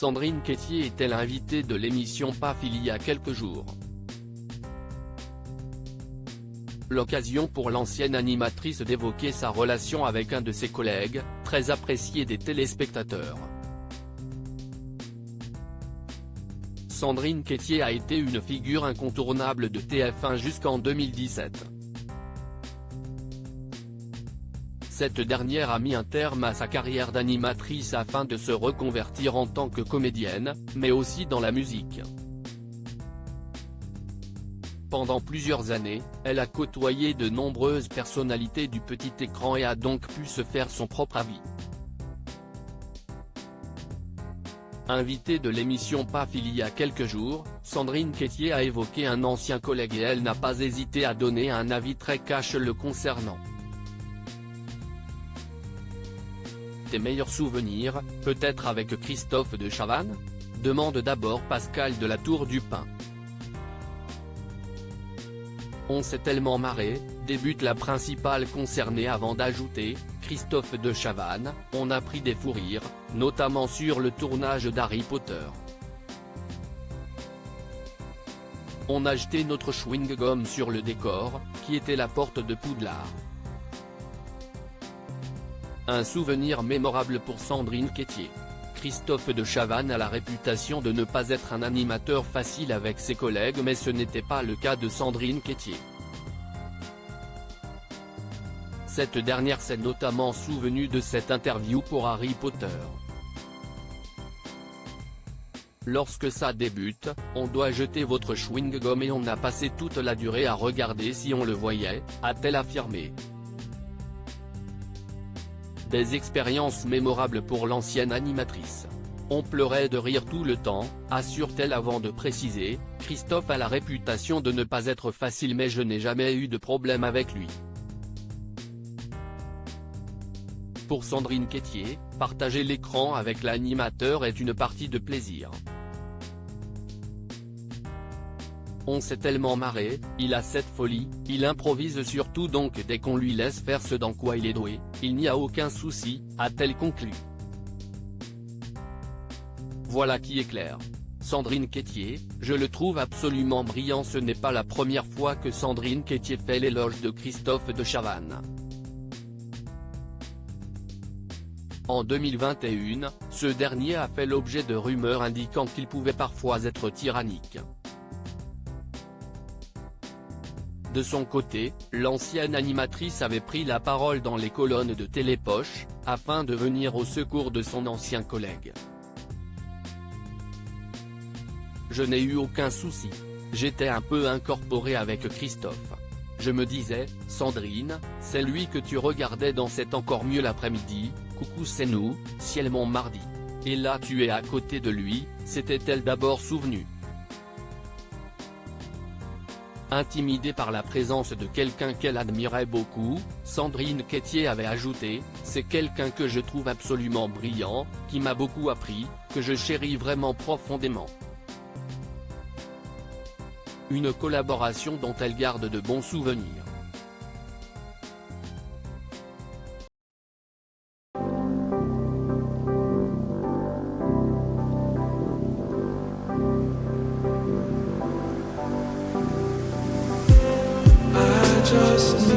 Sandrine Quétier est-elle invitée de l'émission PAF il y a quelques jours. L'occasion pour l'ancienne animatrice d'évoquer sa relation avec un de ses collègues, très apprécié des téléspectateurs. Sandrine Quétier a été une figure incontournable de TF1 jusqu'en 2017. Cette dernière a mis un terme à sa carrière d'animatrice afin de se reconvertir en tant que comédienne, mais aussi dans la musique. Pendant plusieurs années, elle a côtoyé de nombreuses personnalités du petit écran et a donc pu se faire son propre avis. Invitée de l'émission PAF il y a quelques jours, Sandrine Quétier a évoqué un ancien collègue et elle n'a pas hésité à donner un avis très cash le concernant. Tes meilleurs souvenirs, peut-être avec Christophe de Chavannes ? Demande d'abord Pascal de la Tour du Pin. On s'est tellement marré, débute la principale concernée avant d'ajouter, Christophe de Chavannes, on a pris des fous rires, notamment sur le tournage d'Harry Potter. On a jeté notre chewing-gum sur le décor, qui était la porte de Poudlard. Un souvenir mémorable pour Sandrine Quétier. Christophe de Chavannes a la réputation de ne pas être un animateur facile avec ses collègues, mais ce n'était pas le cas de Sandrine Quétier. Cette dernière s'est notamment souvenue de cette interview pour Harry Potter. Lorsque ça débute, on doit jeter votre chewing-gum et on a passé toute la durée à regarder si on le voyait, a-t-elle affirmé. Des expériences mémorables pour l'ancienne animatrice. On pleurait de rire tout le temps, assure-t-elle avant de préciser, Christophe a la réputation de ne pas être facile mais je n'ai jamais eu de problème avec lui. Pour Sandrine Quétier, partager l'écran avec l'animateur est une partie de plaisir. On s'est tellement marré, il a cette folie, il improvise surtout donc dès qu'on lui laisse faire ce dans quoi il est doué, il n'y a aucun souci, a-t-elle conclu. Voilà qui est clair. Sandrine Quétier, je le trouve absolument brillant. Ce n'est pas la première fois que Sandrine Quétier fait l'éloge de Christophe de Chavannes. En 2021, ce dernier a fait l'objet de rumeurs indiquant qu'il pouvait parfois être tyrannique. De son côté, l'ancienne animatrice avait pris la parole dans les colonnes de Télépoche, afin de venir au secours de son ancien collègue. Je n'ai eu aucun souci. J'étais un peu incorporé avec Christophe. Je me disais, Sandrine, c'est lui que tu regardais dans cet Encore mieux l'après-midi, coucou c'est nous, Ciel mon mardi. Et là tu es à côté de lui, s'était-elle d'abord souvenue. Intimidée par la présence de quelqu'un qu'elle admirait beaucoup, Sandrine Quétier avait ajouté, c'est quelqu'un que je trouve absolument brillant, qui m'a beaucoup appris, que je chéris vraiment profondément. Une collaboration dont elle garde de bons souvenirs. Just